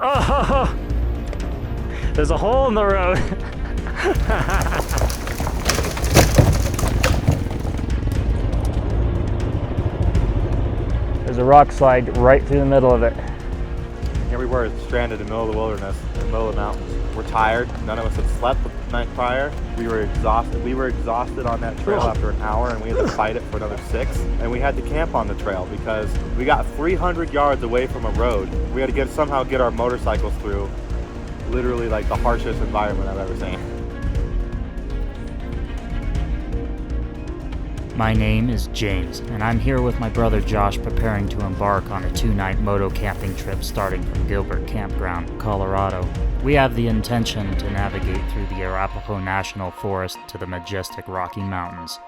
Oh, there's a hole in the road. There's a rock slide right through the middle of it. Here we were, stranded in the middle of the wilderness, in the middle of the mountains. We're tired. None of us had slept the night prior. We were exhausted. We were exhausted on that trail after an hour, and we had to fight it for another 6. And we had to camp on the trail because we got 300 yards away from a road. We had to somehow get our motorcycles through literally like the harshest environment I've ever seen. My name is James, and I'm here with my brother Josh preparing to embark on a 2-night moto-camping trip starting from Gilbert Campground, Colorado. We have the intention to navigate through the Arapahoe National Forest to the majestic Rocky Mountains.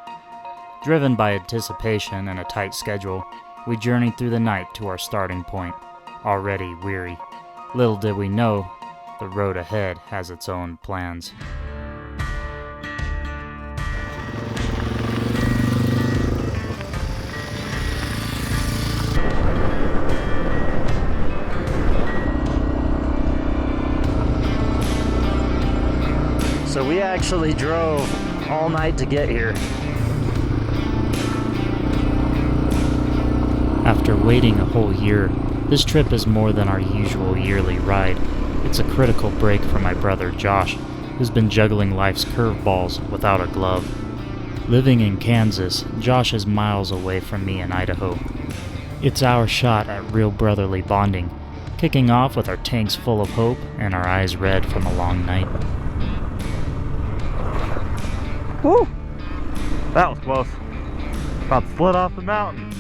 Driven by anticipation and a tight schedule, we journeyed through the night to our starting point, already weary. Little did we know, the road ahead has its own plans. So we actually drove all night to get here. After waiting a whole year, this trip is more than our usual yearly ride. It's a critical break for my brother Josh, who's been juggling life's curveballs without a glove. Living in Kansas, Josh is miles away from me in Idaho. It's our shot at real brotherly bonding, kicking off with our tanks full of hope and our eyes red from a long night. Woo! That was close. About to split off the mountain.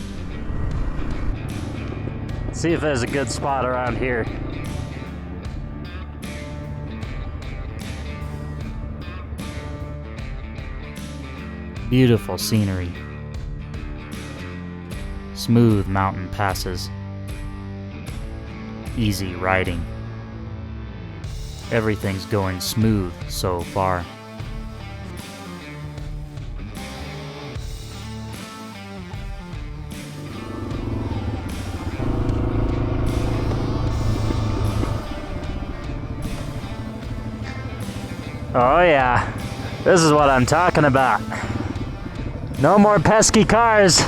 See if there's a good spot around here. Beautiful scenery. Smooth mountain passes. Easy riding. Everything's going smooth so far. Oh yeah, this is what I'm talking about. No more pesky cars.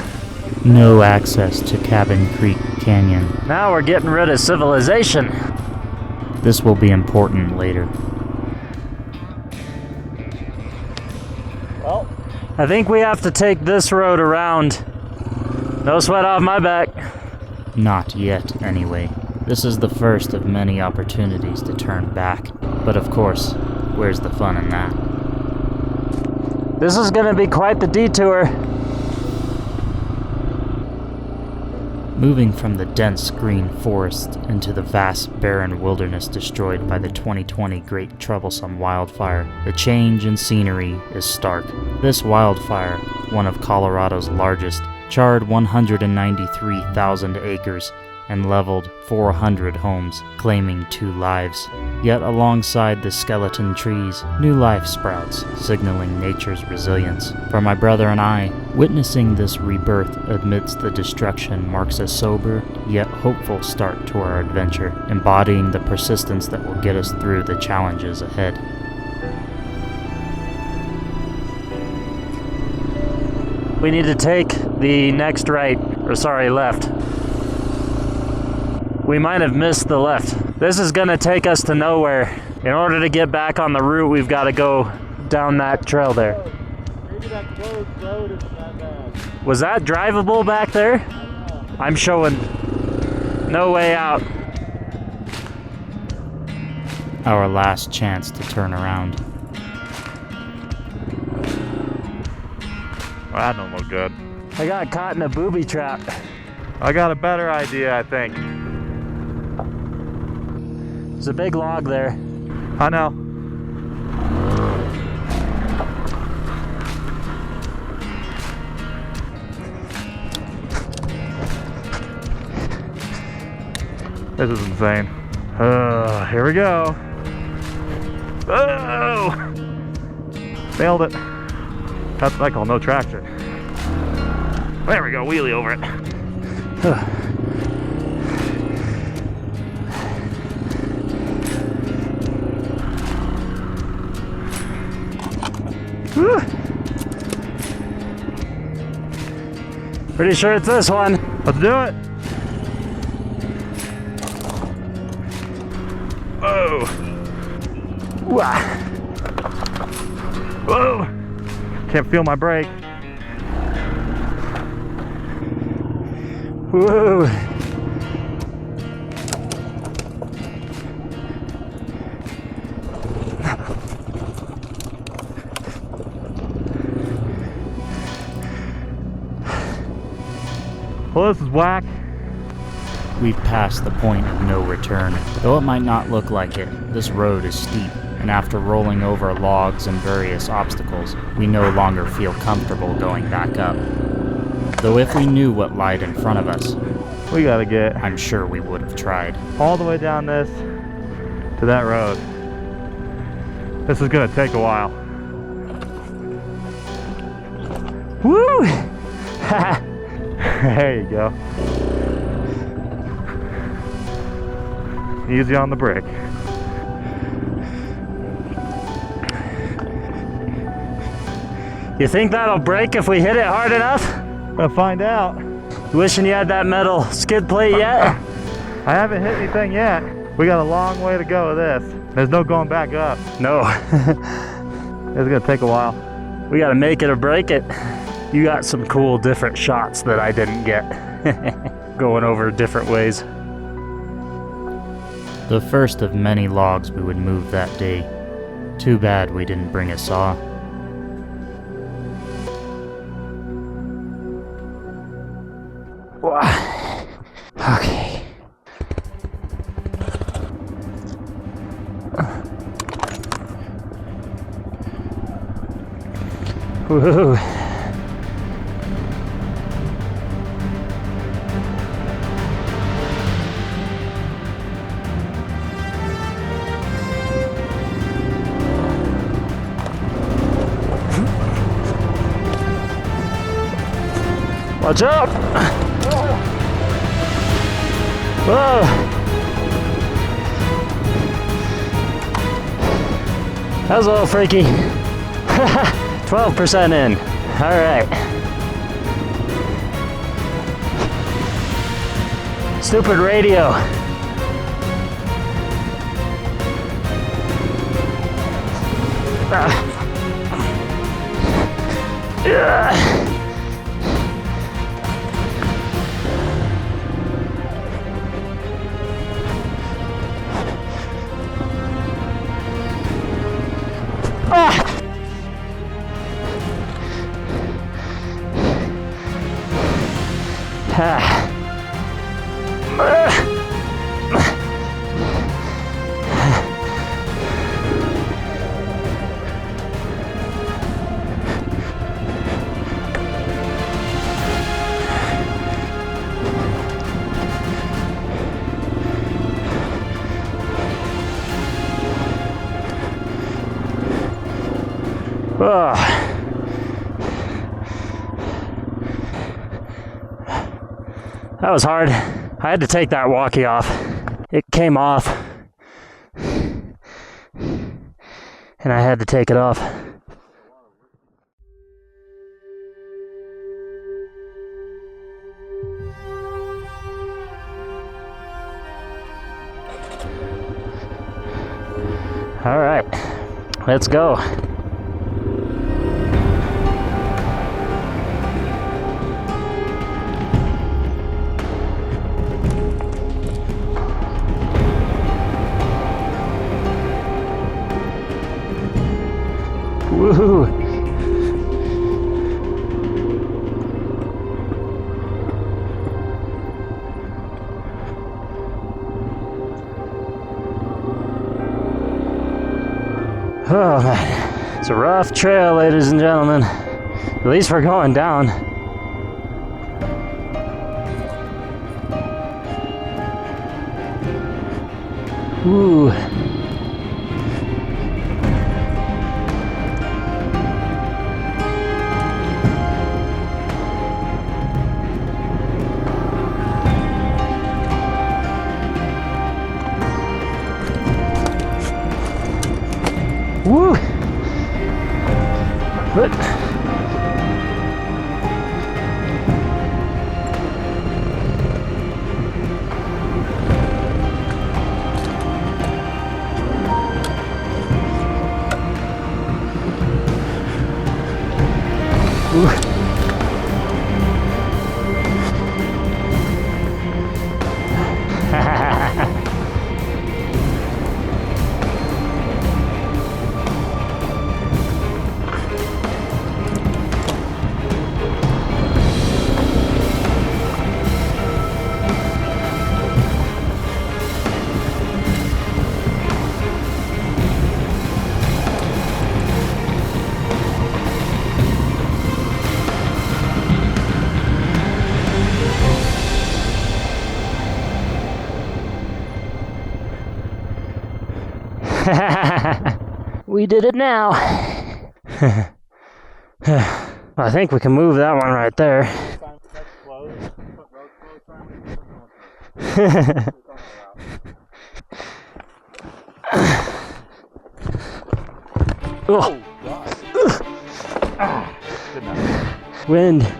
No access to Cabin Creek Canyon. Now we're getting rid of civilization. This will be important later. Well, I think we have to take this road around. No sweat off my back. Not yet, anyway. This is the first of many opportunities to turn back. But of course, where's the fun in that? This is gonna be quite the detour. Moving from the dense green forest into the vast barren wilderness destroyed by the 2020 Great Troublesome wildfire, the change in scenery is stark. This wildfire, one of Colorado's largest, charred 193,000 acres and leveled 400 homes, claiming 2 lives. Yet alongside the skeleton trees, new life sprouts, signaling nature's resilience. For my brother and I, witnessing this rebirth amidst the destruction marks a sober, yet hopeful start to our adventure, embodying the persistence that will get us through the challenges ahead. We need to take the next left. We might have missed the left. This is gonna take us to nowhere. In order to get back on the route, we've got to go down that trail there. Maybe that closed road isn't that bad. Was that drivable back there? I'm showing no way out. Our last chance to turn around. Well, that don't look good. I got caught in a booby trap. I got a better idea, I think. There's a big log there. I know. This is insane. Here we go. Oh! Failed it. That's what I call no traction. There we go, wheelie over it. Woo. Pretty sure it's this one. Let's do it. Whoa. Wah. Whoa. Can't feel my brake. Whoa. Well, this is whack. We've passed the point of no return. Though it might not look like it, this road is steep, and after rolling over logs and various obstacles, we no longer feel comfortable going back up. Though if we knew what lied in front of us, We gotta get I'm sure we would have tried. all the way down this to that road. This is gonna take a while. Woo. There you go. Easy on the brake. You think that'll break if we hit it hard enough? Gonna find out. You wishing you had that metal skid plate yet? I haven't hit anything yet. We got a long way to go with this. There's no going back up. No. It's gonna take a while. We gotta make it or break it. You got some cool different shots that I didn't get. Going over different ways. The first of many logs we would move that day. Too bad we didn't bring a saw. Okay. Woohoo. Watch out! Whoa! That was a little freaky. 12% in. All right. Stupid radio. Yeah. That was hard. I had to take that walkie off. It came off. And I had to take it off. All right, let's go. Woohoo! Oh man, it's a rough trail, ladies and gentlemen. At least we're going down. Ooh. Woo! What? We did it now. I think we can move that one right there. Oh, God. Wind.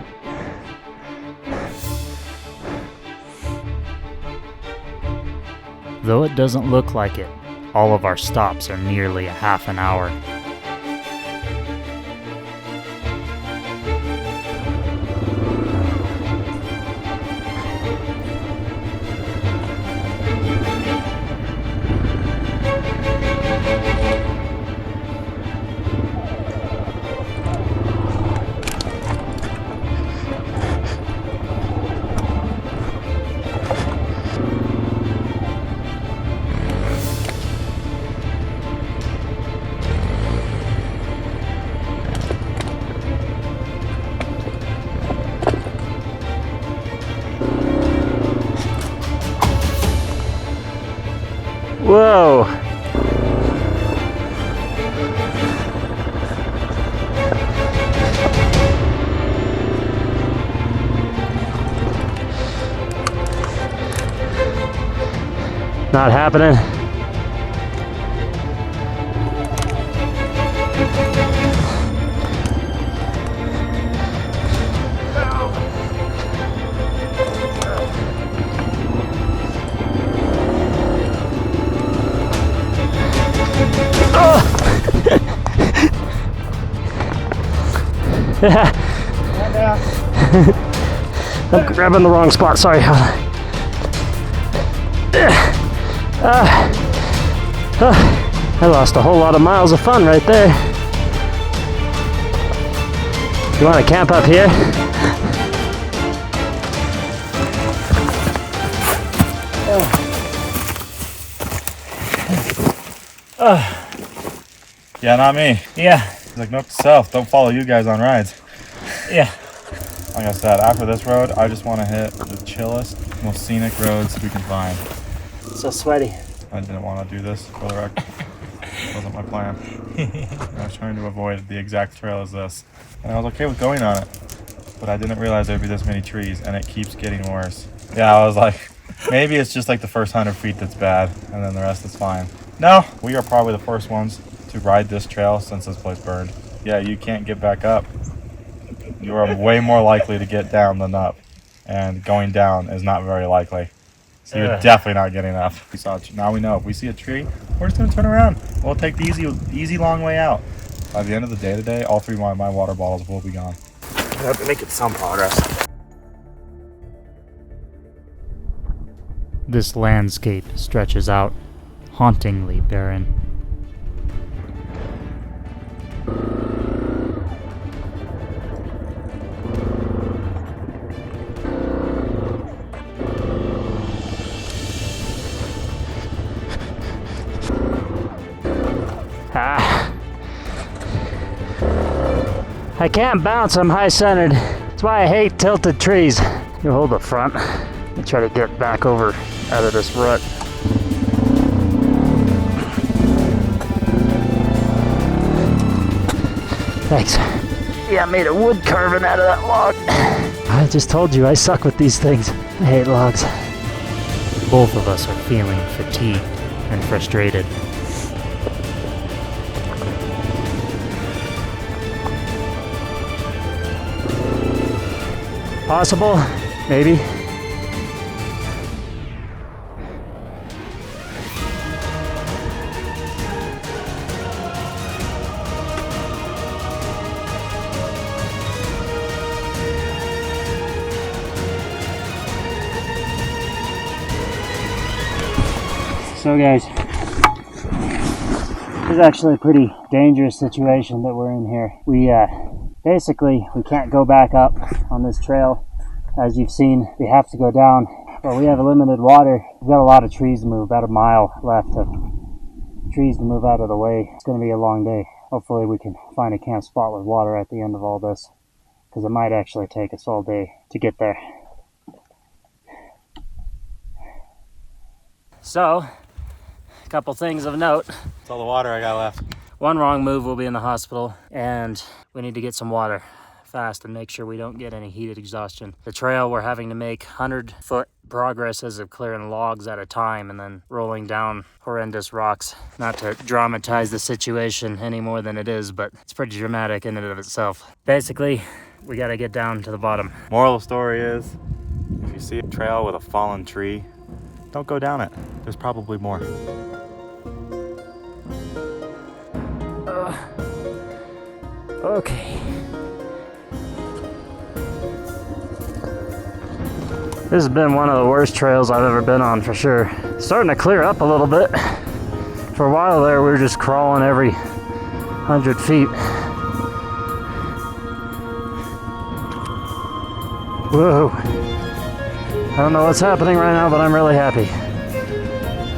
Though it doesn't look like it, all of our stops are nearly a half an hour. Whoa. Not happening. I'm grabbing the wrong spot, sorry. I lost a whole lot of miles of fun right there. You want to camp up here? Yeah, not me. Yeah. Like, note to self, don't follow you guys on rides. Yeah. Like I said, after this road, I just want to hit the chillest, most scenic roads we can find. So sweaty. I didn't want to do this for the record. Wasn't my plan. I was trying to avoid the exact trail as this. And I was okay with going on it. But I didn't realize there'd be this many trees, and it keeps getting worse. Yeah, I was like, maybe it's just like the first 100 feet that's bad, and then the rest is fine. No, we are probably the first ones to ride this trail since this place burned. Yeah, you can't get back up. You are way more likely to get down than up. And going down is not very likely. So you're definitely not getting up. Now we know if we see a tree, we're just gonna turn around. We'll take the easy long way out. By the end of the day today, all 3 of my water bottles will be gone. I have to make some progress. This landscape stretches out, hauntingly barren. I can't bounce, I'm high-centered. That's why I hate tilted trees. You hold the front and try to get back over out of this rut. Thanks. Yeah, I made a wood carving out of that log. I just told you I suck with these things. I hate logs. Both of us are feeling fatigued and frustrated. Possible, maybe. So guys, this is actually a pretty dangerous situation that we're in here. We basically can't go back up on this trail. As you've seen, we have to go down, but we have limited water. We've got a lot of trees to move, about a mile left of trees to move out of the way. It's going to be a long day. Hopefully we can find a camp spot with water at the end of all this, because it might actually take us all day to get there. So, a couple things of note. That's all the water I got left. One wrong move, we'll be in the hospital, and we need to get some water fast and make sure we don't get any heated exhaustion. The trail, we're having to make 100-foot progresses of clearing logs at a time and then rolling down horrendous rocks. Not to dramatize the situation any more than it is, but it's pretty dramatic in and of itself. Basically, we gotta get down to the bottom. Moral of the story is, if you see a trail with a fallen tree, don't go down it. There's probably more. Okay. This has been one of the worst trails I've ever been on, for sure. It's starting to clear up a little bit. For a while there, we were just crawling every 100 feet. Whoa. I don't know what's happening right now, but I'm really happy.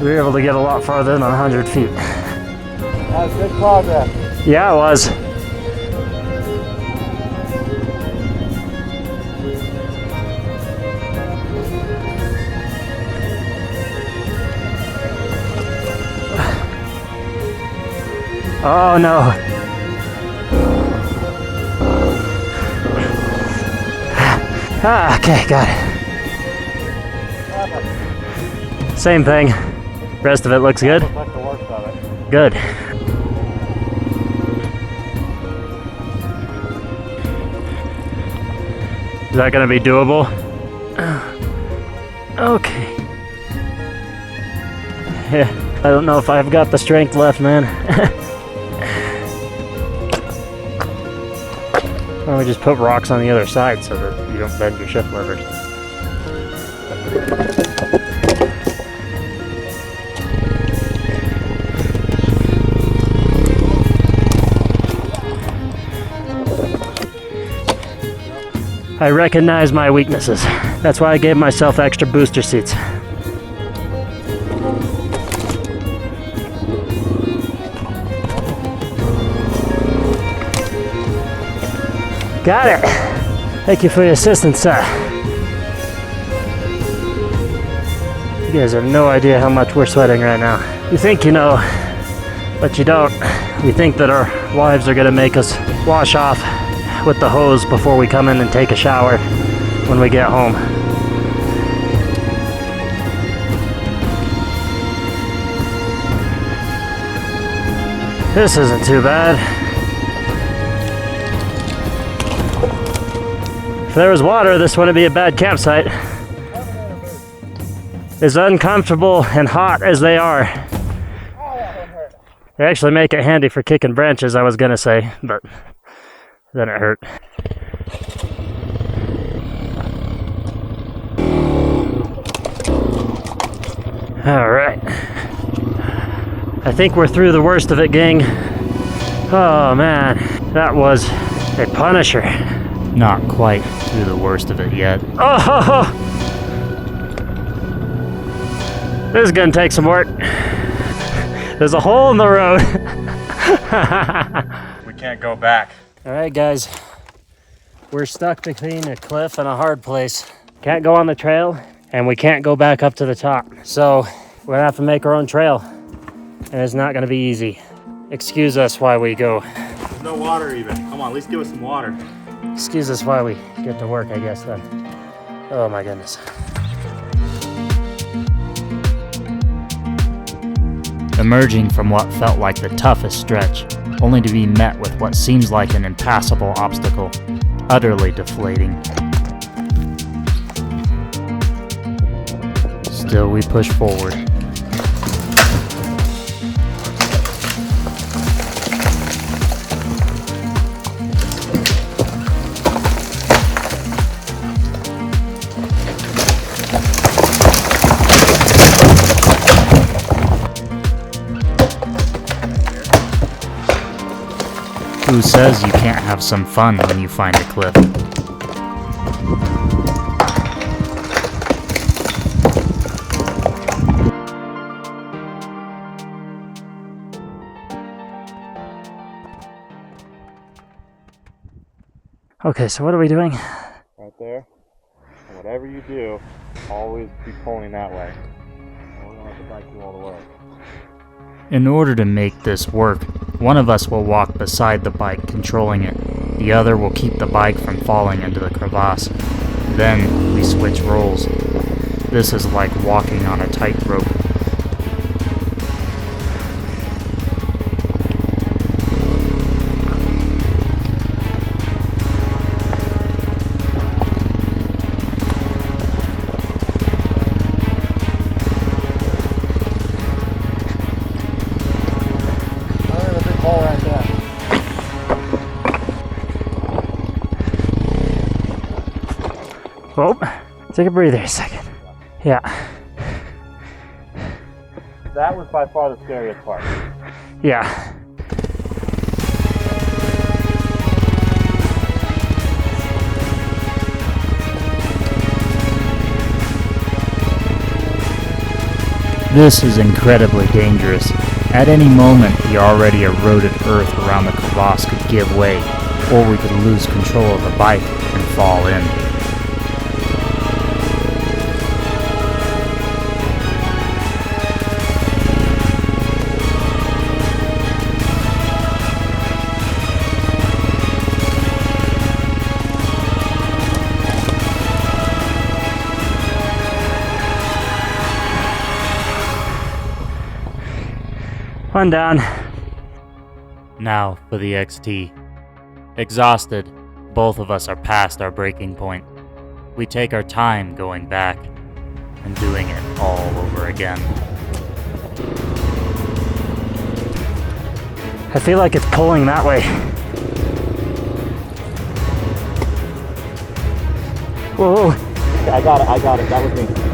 We were able to get a lot farther than 100 feet. That was good progress. Yeah, it was. Oh no. Okay, got it. Same thing. Rest of it looks good. Looks like the worst of it. Good. Is that gonna be doable? Okay. Yeah. I don't know if I've got the strength left, man. Why don't we just put rocks on the other side so that you don't bend your shift levers? I recognize my weaknesses. That's why I gave myself extra booster seats. Got it. Thank you for your assistance, sir. You guys have no idea how much we're sweating right now. You think you know, but you don't. We think that our wives are gonna make us wash off with the hose before we come in and take a shower when we get home. This isn't too bad. If there was water, this wouldn't be a bad campsite. As uncomfortable and hot as they are, they actually make it handy for kicking branches, I was gonna say, but then it hurt. All right. I think we're through the worst of it, gang. Oh man, that was a punisher. Not quite through the worst of it yet. Oh, this is gonna take some work. There's a hole in the road. We can't go back. All right, guys. We're stuck between a cliff and a hard place. Can't go on the trail, and we can't go back up to the top. So we're gonna have to make our own trail, and it's not gonna be easy. Excuse us while we go. There's no water even. Come on, at least give us some water. Excuse us while we get to work, I guess, then. Oh my goodness. Emerging from what felt like the toughest stretch, only to be met with what seems like an impassable obstacle, utterly deflating. Still we push forward. Who says you can't have some fun when you find a cliff? Okay, so what are we doing? Right there. And whatever you do, always be pulling that way. And we're gonna let the bike do all the work. In order to make this work, one of us will walk beside the bike controlling it. The other will keep the bike from falling into the crevasse. Then we switch roles. This is like walking on a tightrope. Oh, take a breather a second. Yeah. That was by far the scariest part. Yeah. This is incredibly dangerous. At any moment, the already eroded earth around the crevasse could give way, or we could lose control of the bike and fall in. One down. Now for the XT. Exhausted, both of us are past our breaking point. We take our time going back and doing it all over again. I feel like it's pulling that way. Whoa. I got it. That was me.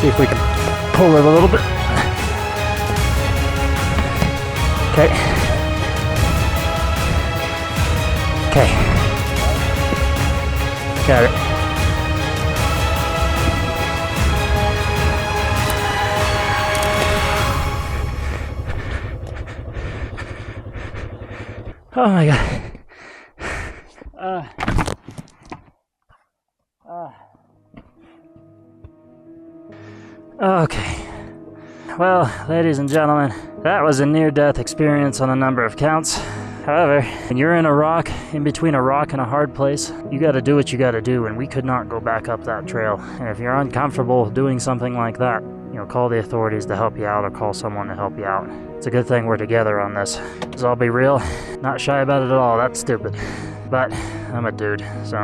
See if we can pull it a little bit. Okay. Okay. Got it. Oh my God. Okay. Well, ladies and gentlemen, that was a near-death experience on a number of counts. However, when you're in between a rock and a hard place, you gotta do what you gotta do, and we could not go back up that trail. And if you're uncomfortable doing something like that, call the authorities to help you out or call someone to help you out. It's a good thing we're together on this. Because I'll be real, not shy about it at all, that's stupid. But I'm a dude, so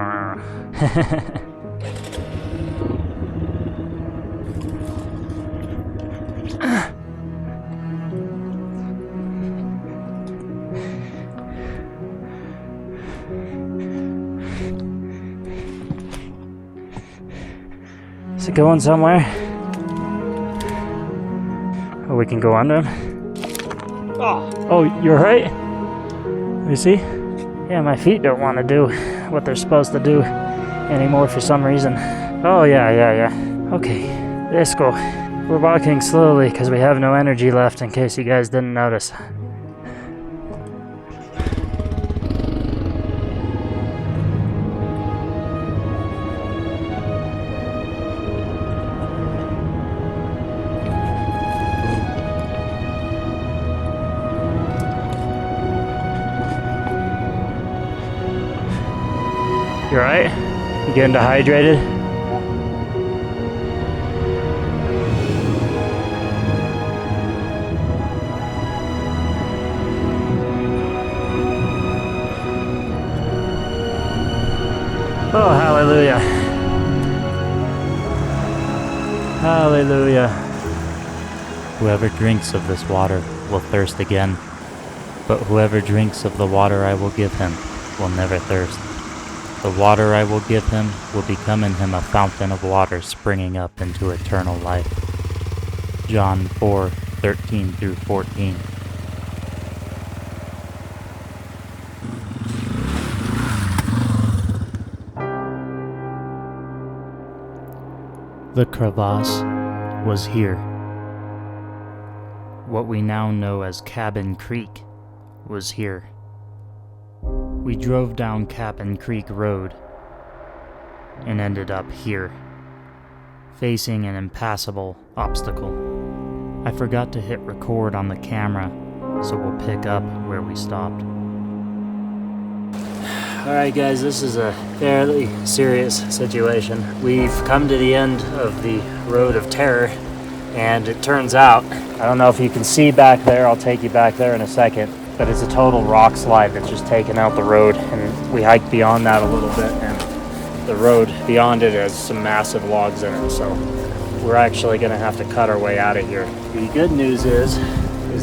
Is it going somewhere? Oh, we can go under him? Oh, you're right? You see? Yeah, my feet don't want to do what they're supposed to do anymore for some reason. Oh, yeah. Okay, let's go. We're walking slowly because we have no energy left, in case you guys didn't notice. You alright? You getting dehydrated? Oh, hallelujah. Hallelujah. Whoever drinks of this water will thirst again, but whoever drinks of the water I will give him will never thirst. The water I will give him will become in him a fountain of water springing up into eternal life. John 4:13 through 14. The crevasse was here. What we now know as Cabin Creek was here. We drove down Cabin Creek Road and ended up here, facing an impassable obstacle. I forgot to hit record on the camera, so we'll pick up where we stopped. Alright guys, this is a fairly serious situation. We've come to the end of the Road of Terror, and it turns out, I don't know if you can see back there, I'll take you back there in a second, but it's a total rock slide that's just taken out the road, and we hiked beyond that a little bit, and the road beyond it has some massive logs in it, so we're actually going to have to cut our way out of here. The good news is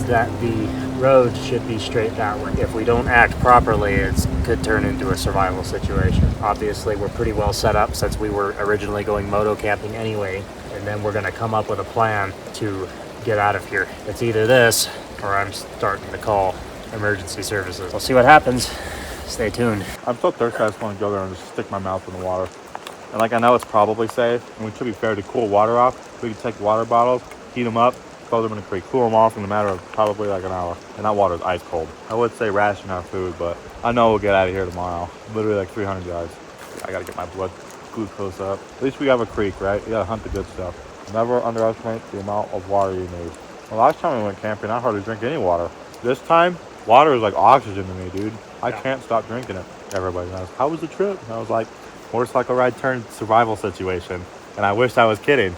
that the road should be straight that way. If we don't act properly, it could turn into a survival situation. Obviously, we're pretty well set up since we were originally going moto-camping anyway, and then we're going to come up with a plan to get out of here. It's either this, or I'm starting to call emergency services. We'll see what happens. Stay tuned. I'm so thirsty, I just want to go there and just stick my mouth in the water. And like, I know it's probably safe, and to be fair, to cool water off, we could take water bottles, heat them up, throw them in the creek, cool them off in a matter of probably like an hour. And that water's ice cold. I would say ration our food, but I know we'll get out of here tomorrow. Literally like 300 yards. I gotta get my blood glucose up. At least we have a creek, right? You gotta hunt the good stuff. Never underestimate the amount of water you need. The last time we went camping, I hardly drink any water. This time, water is like oxygen to me, dude. I can't stop drinking it. Everybody knows. How was the trip? And I was like, motorcycle ride turned survival situation. And I wished I was kidding.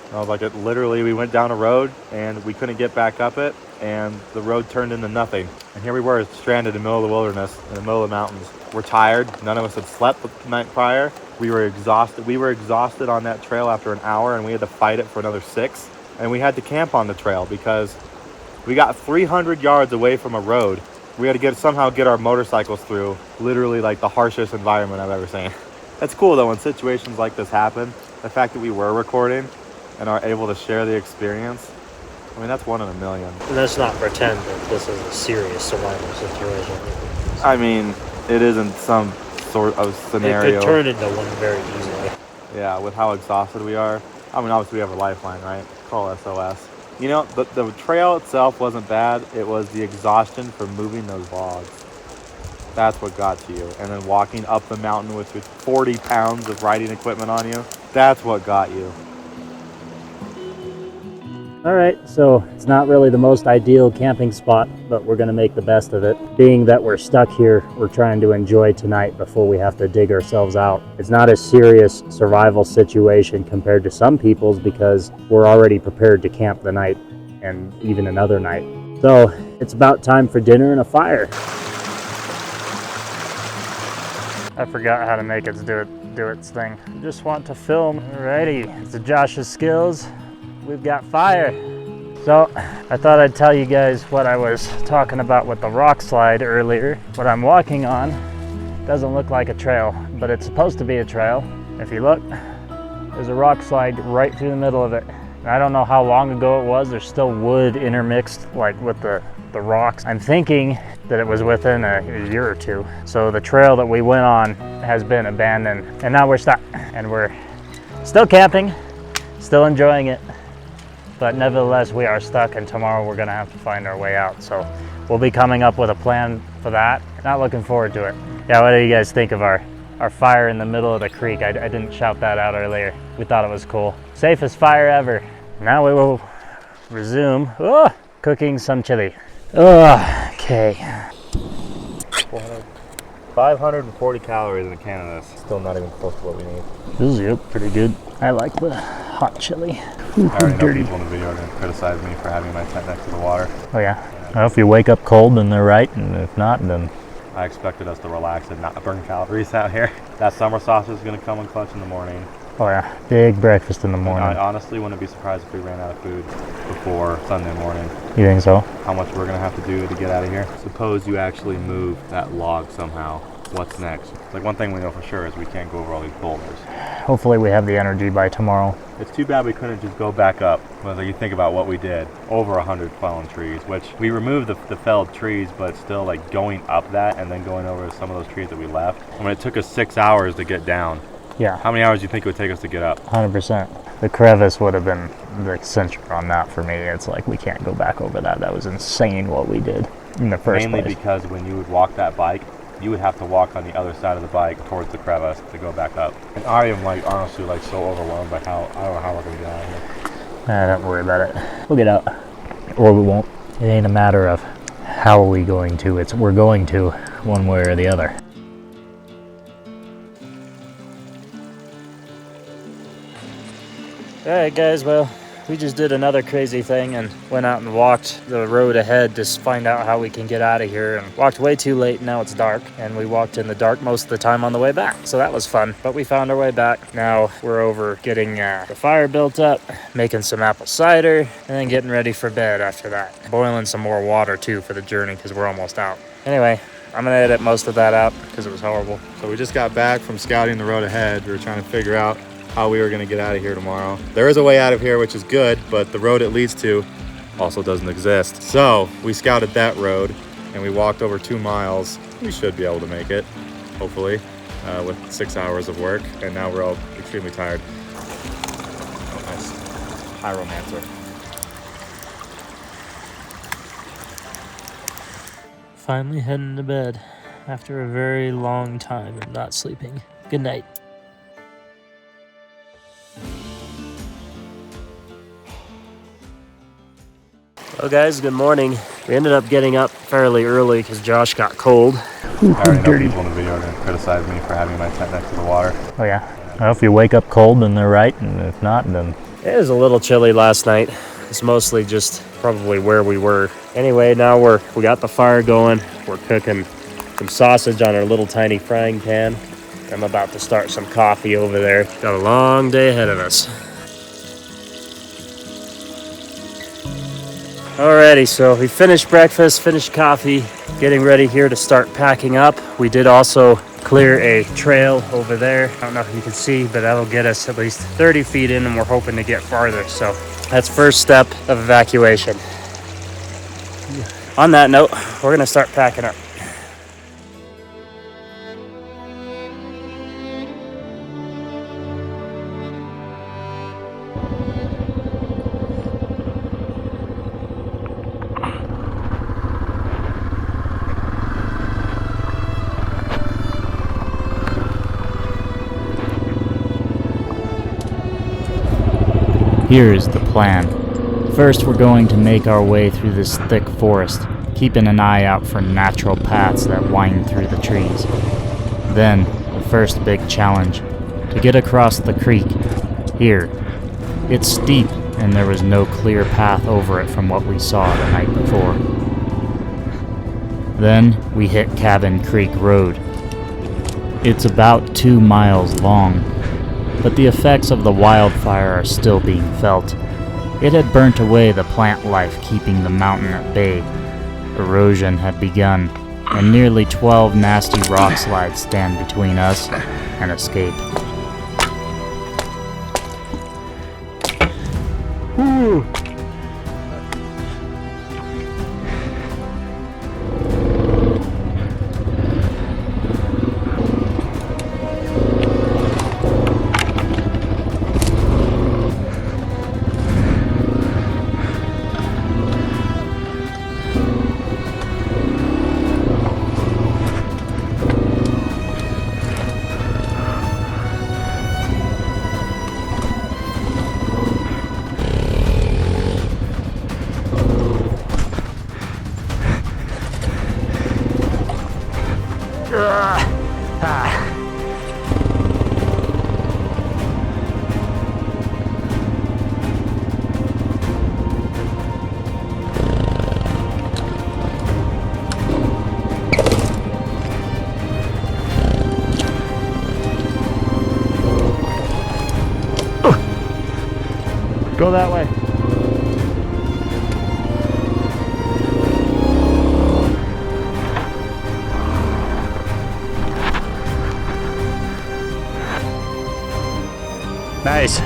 And I was like, literally, we went down a road and we couldn't get back up it, and the road turned into nothing. And here we were, stranded in the middle of the wilderness, in the middle of the mountains. We're tired. None of us had slept the night prior. We were exhausted. We were exhausted on that trail after an hour, and we had to fight it for another 6. And we had to camp on the trail because we got 300 yards away from a road. We had to somehow get our motorcycles through literally like the harshest environment I've ever seen. That's cool though, when situations like this happen, the fact that we were recording and are able to share the experience, I mean, that's 1 in a million. And let's not pretend that this is a serious survival situation. I mean, it isn't some sort of scenario. It could turn into one very easily. Yeah, with how exhausted we are. I mean, obviously we have a lifeline, right? Call SOS. You know, the trail itself wasn't bad. It was the exhaustion from moving those logs. That's what got to you. And then walking up the mountain with 40 pounds of riding equipment on you. That's what got you. All right, so it's not really the most ideal camping spot, but we're gonna make the best of it. Being that we're stuck here, we're trying to enjoy tonight before we have to dig ourselves out. It's not a serious survival situation compared to some people's because we're already prepared to camp the night and even another night. So it's about time for dinner and a fire. I forgot how to make it do its thing. Just want to film. Alrighty, it's Josh's skills. We've got fire. So I thought I'd tell you guys what I was talking about with the rock slide earlier. What I'm walking on doesn't look like a trail, but it's supposed to be a trail. If you look, there's a rock slide right through the middle of it. And I don't know how long ago it was. There's still wood intermixed like with the rocks. I'm thinking that it was within a year or two. So the trail that we went on has been abandoned, and now we're stuck and we're Still camping, still enjoying it, but nevertheless we are stuck, and tomorrow we're gonna have to find our way out. So we'll be coming up with a plan for that. Not looking forward to it. Yeah, what do you guys think of our fire in the middle of the creek? I didn't shout that out earlier. We thought it was cool. Safest fire ever. Now we will resume cooking some chili. Okay. 540 calories in a can of this. Still not even close to what we need. This is pretty good. I like the hot chili. Ooh, I already dirty. know people in the video are going to criticize me for having my tent next to the water. Oh yeah. Well, if you wake up cold, then they're right, and if not, then... I expected us to relax and not burn calories out here. That summer sausage is going to come in clutch in the morning. Oh yeah, big breakfast in the morning. I honestly wouldn't be surprised if we ran out of food before Sunday morning. You think so? How much we're going to have to do to get out of here. Suppose you actually move that log somehow. What's next? Like, one thing we know for sure is we can't go over all these boulders. Hopefully we have the energy by tomorrow. It's too bad we couldn't just go back up. Whether you think about what we did, over 100 fallen trees, which we removed the felled trees, but still, like, going up that and then going over some of those trees that we left. I mean, it took us 6 hours to get down. Yeah. How many hours do you think it would take us to get up? 100%. The crevice would have been the center on that for me. It's like, we can't go back over that. That was insane what we did in the first Mainly place. because when you would walk that bike, you would have to walk on the other side of the bike towards the crevice to go back up. And I am, like, honestly, like, so overwhelmed by how, I don't know how we're going to get out of here. Don't worry about it. We'll get out. Or we won't. It ain't a matter of how are we going to. It's we're going to, one way or the other. Alright guys, well, we just did another crazy thing and went out and walked the road ahead to find out how we can get out of here, and walked way too late. Now it's dark, and we walked in the dark most of the time on the way back, so that was fun. But we found our way back. Now we're over getting the fire built up, making some apple cider, and then getting ready for bed after that. Boiling some more water too for the journey because we're almost out. Anyway, I'm gonna edit most of that out because it was horrible. So we just got back from scouting the road ahead. We were trying to figure out how we were going to get out of here tomorrow. There is a way out of here, which is good, but the road it leads to also doesn't exist. So we scouted that road and we walked over 2 miles. We should be able to make it, hopefully, with 6 hours of work. And now we're all extremely tired. Oh, nice. Pyromancer. Finally heading to bed after a very long time of not sleeping. Good night. Well guys, good morning. We ended up getting up fairly early because Josh got cold. I already know people in the video are going to criticize me for having my tent next to the water. Oh yeah. Well, if you wake up cold, then they're right, and if not, then... It was a little chilly last night. It's mostly just probably where we were. Anyway, now we got the fire going. We're cooking some sausage on our little tiny frying pan. I'm about to start some coffee over there. Got a long day ahead of us. Alrighty, so we finished breakfast, finished coffee, getting ready here to start packing up. We did also clear a trail over there. I don't know if you can see, but that'll get us at least 30 feet in, and we're hoping to get farther. So that's first step of evacuation. On that note, we're gonna start packing up. Here is the plan. First, we're going to make our way through this thick forest, keeping an eye out for natural paths that wind through the trees. Then, the first big challenge, to get across the creek. Here, it's steep and there was no clear path over it from what we saw the night before. Then, we hit Cabin Creek Road. It's about 2 miles long, but the effects of the wildfire are still being felt. It had burnt away the plant life keeping the mountain at bay. Erosion had begun, and nearly 12 nasty rock slides stand between us and escape. Whew. Go that way. Nice.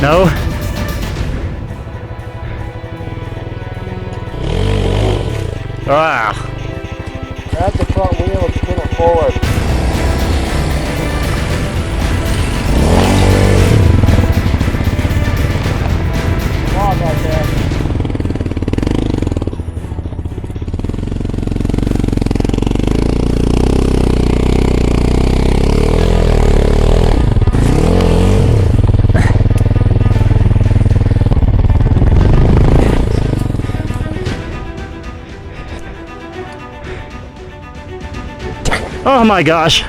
No? Ah. Grab the front wheel and spin it forward. Log right there. Oh my gosh. I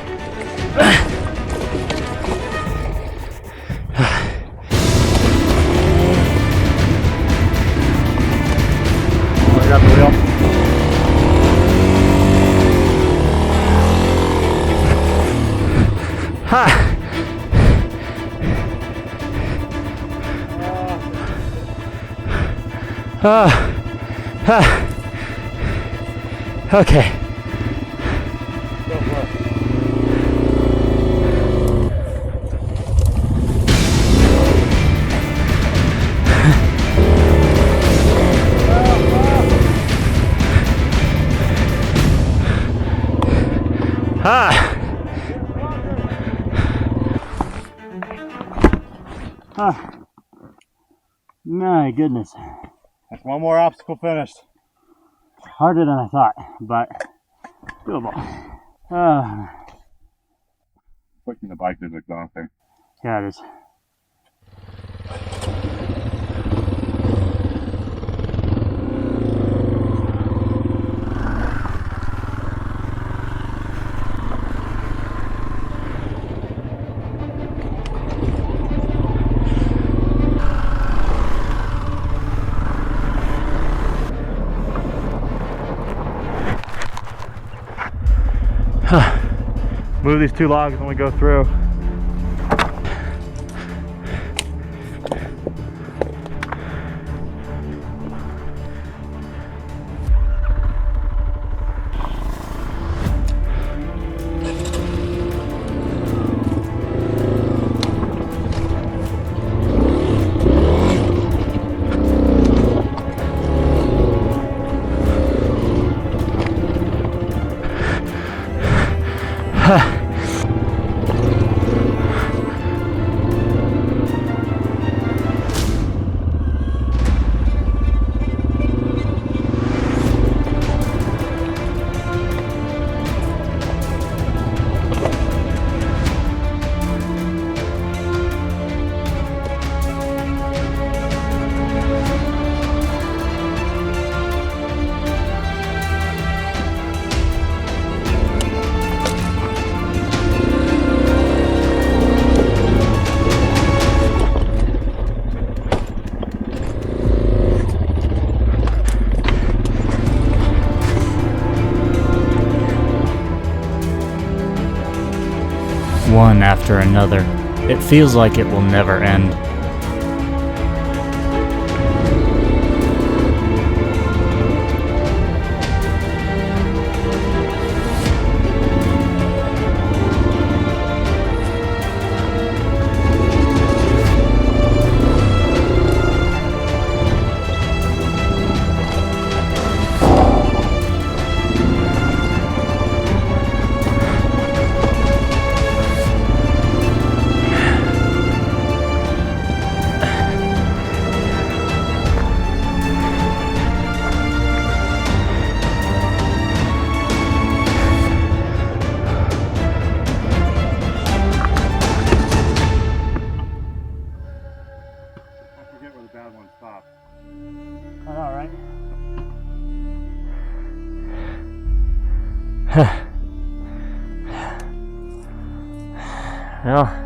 got the wheel. Ha. Okay. My goodness. That's one more obstacle finished. Harder than I thought, but doable. Pushing the bike is exhausting. Yeah, it is. Move these two logs when we go through. One after another. It feels like it will never end. I know, right? Well,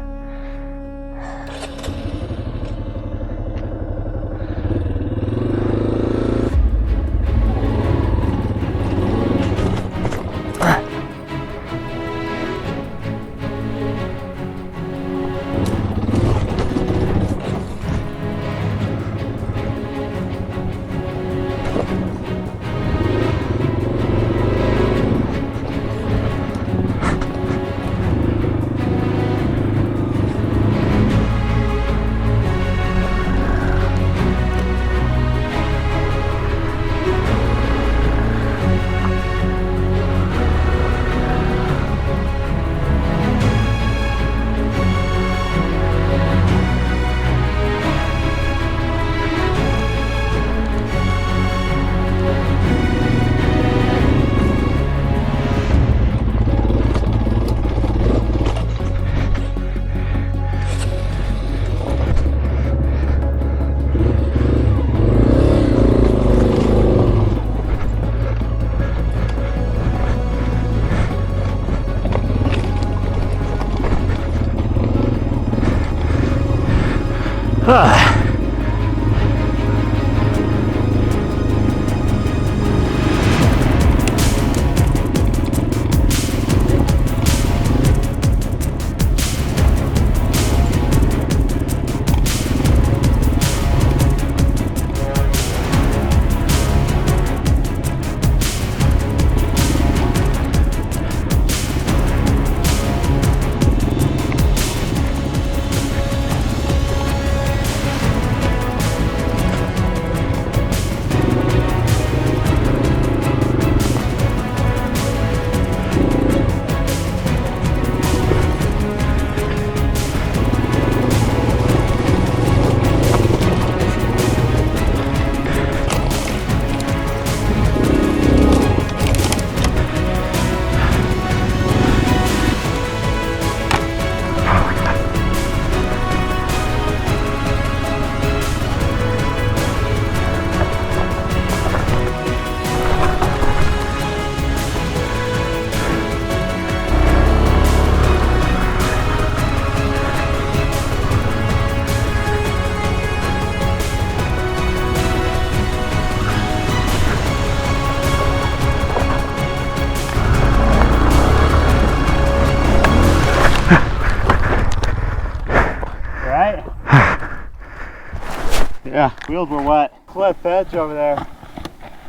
Yeah, wheels were wet. Cliff edge over there.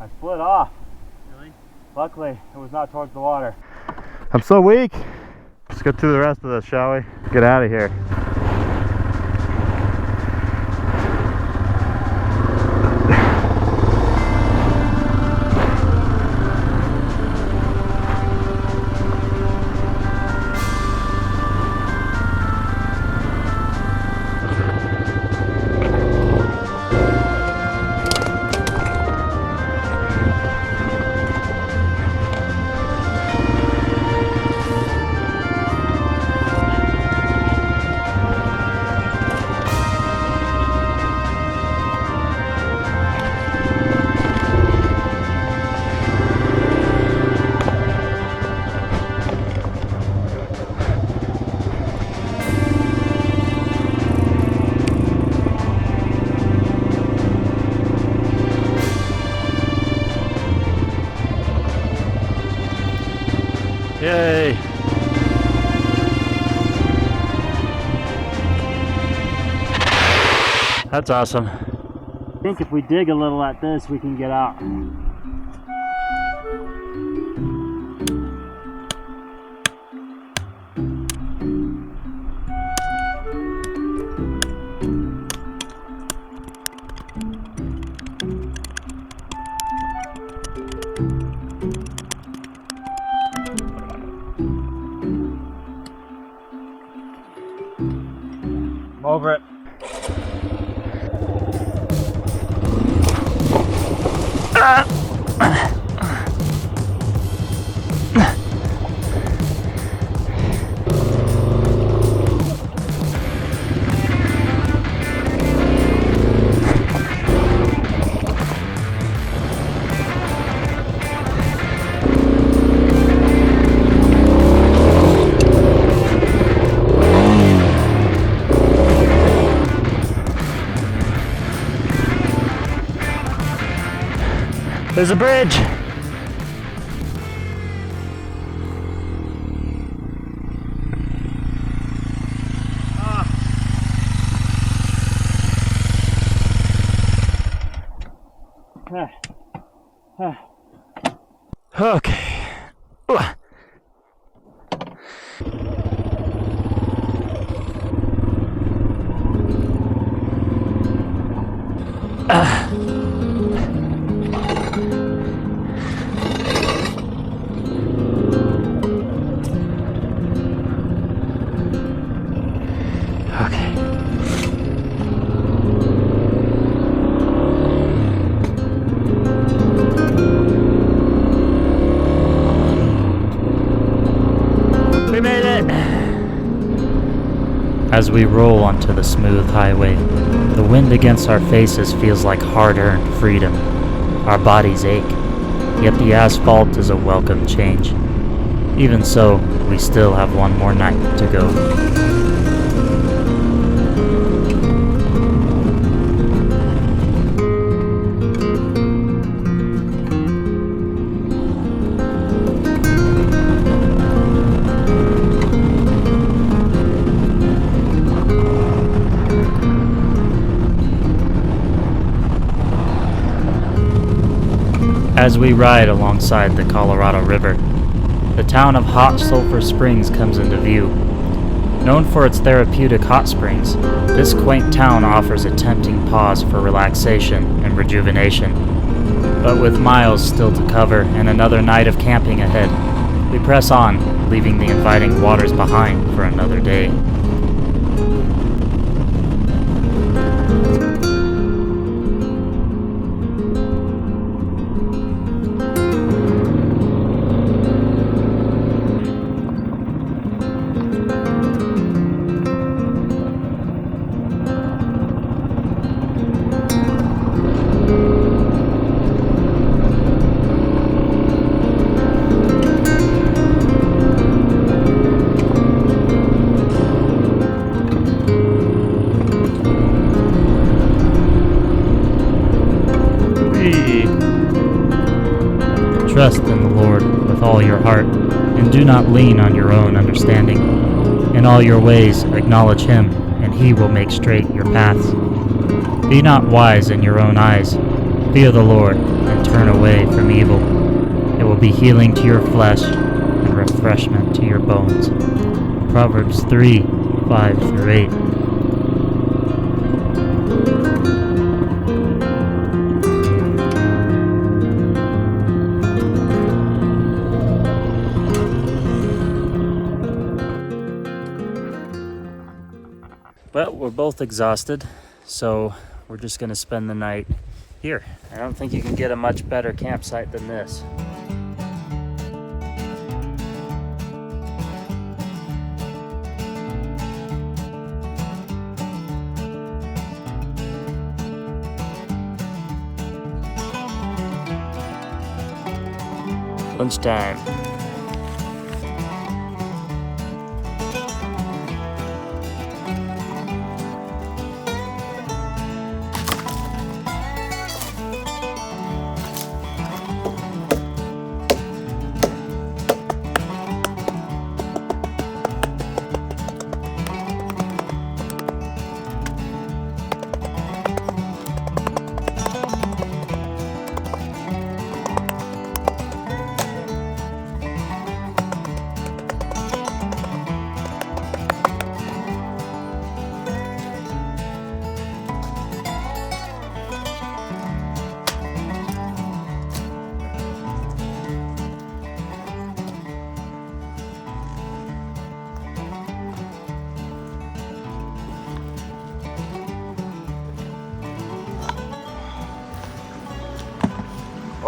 I split off. Really? Luckily, it was not towards the water. I'm so weak. Let's get through the rest of this, shall we? Get out of here. Yay! That's awesome. I think if we dig a little at this, we can get out. I'm over it. There's a bridge. Okay. We made it! As we roll onto the smooth highway, the wind against our faces feels like hard-earned freedom. Our bodies ache, yet the asphalt is a welcome change. Even so, we still have one more night to go. As we ride alongside the Colorado River, the town of Hot Sulphur Springs comes into view. Known for its therapeutic hot springs, this quaint town offers a tempting pause for relaxation and rejuvenation. But with miles still to cover and another night of camping ahead, we press on, leaving the inviting waters behind for another day. Trust in the Lord with all your heart, and do not lean on your own understanding. In all your ways acknowledge Him, and He will make straight your paths. Be not wise in your own eyes. Fear the Lord, and turn away from evil. It will be healing to your flesh, and refreshment to your bones. Proverbs 3:5-8. Well, we're both exhausted, so we're just going to spend the night here. I don't think you can get a much better campsite than this. Lunchtime.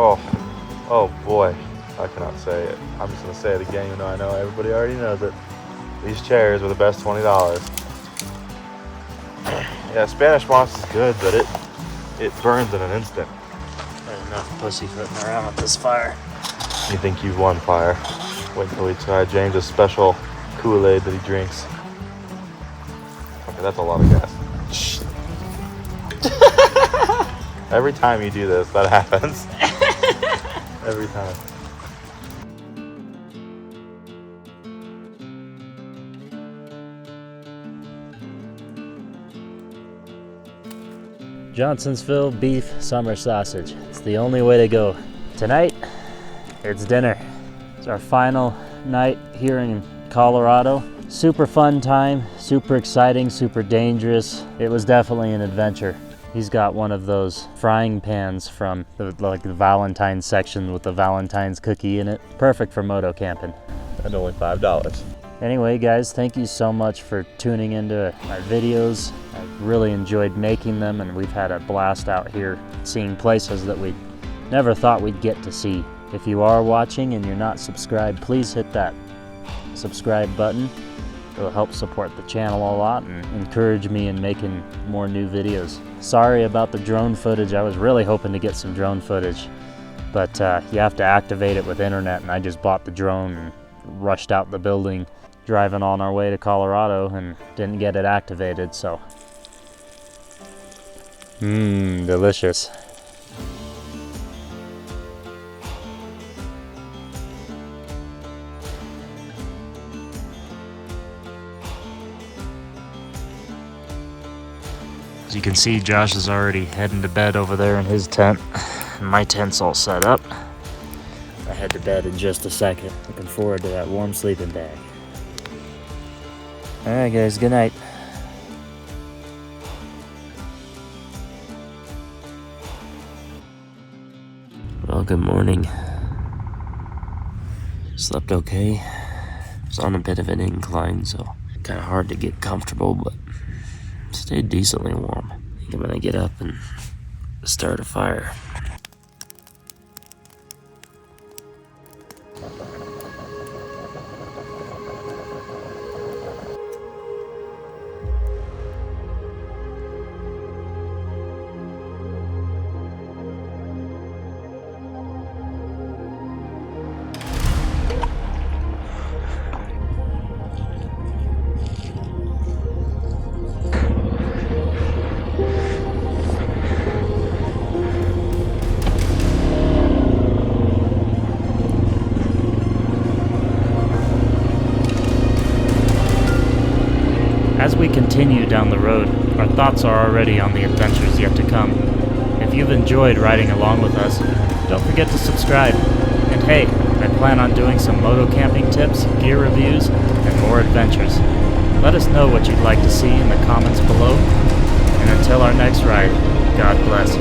Oh boy, I cannot say it. I'm just gonna say it again, even though I know everybody already knows it. These chairs were the best $20. Yeah, Spanish moss is good, but it burns in an instant. There's enough pussyfooting around with this fire. You think you've won fire? Wait until we try James's special Kool-Aid that he drinks. Okay, that's a lot of gas. Every time you do this, that happens. Every time. Johnsonsville beef summer sausage. It's the only way to go. Tonight, it's dinner. It's our final night here in Colorado. Super fun time, super exciting, super dangerous. It was definitely an adventure. He's got one of those frying pans from the Valentine's section with the Valentine's cookie in it. Perfect for moto-camping. And only $5. Anyway, guys, thank you so much for tuning into our videos. I've really enjoyed making them, and we've had a blast out here seeing places that we never thought we'd get to see. If you are watching and you're not subscribed, please hit that subscribe button. It'll help support the channel a lot and encourage me in making more new videos. Sorry about the drone footage. I was really hoping to get some drone footage, but you have to activate it with internet, and I just bought the drone and rushed out the building driving on our way to Colorado and didn't get it activated, so. Delicious. As you can see, Josh is already heading to bed over there in his tent. My tent's all set up. I head to bed in just a second. Looking forward to that warm sleeping bag. Alright guys, good night. Well, good morning. Slept okay. Was on a bit of an incline, so kind of hard to get comfortable, but stayed decently warm. I think I'm gonna get up and start a fire. As we continue down the road, our thoughts are already on the adventures yet to come. If you've enjoyed riding along with us, don't forget to subscribe. And hey, I plan on doing some moto-camping tips, gear reviews, and more adventures. Let us know what you'd like to see in the comments below. And until our next ride, God bless.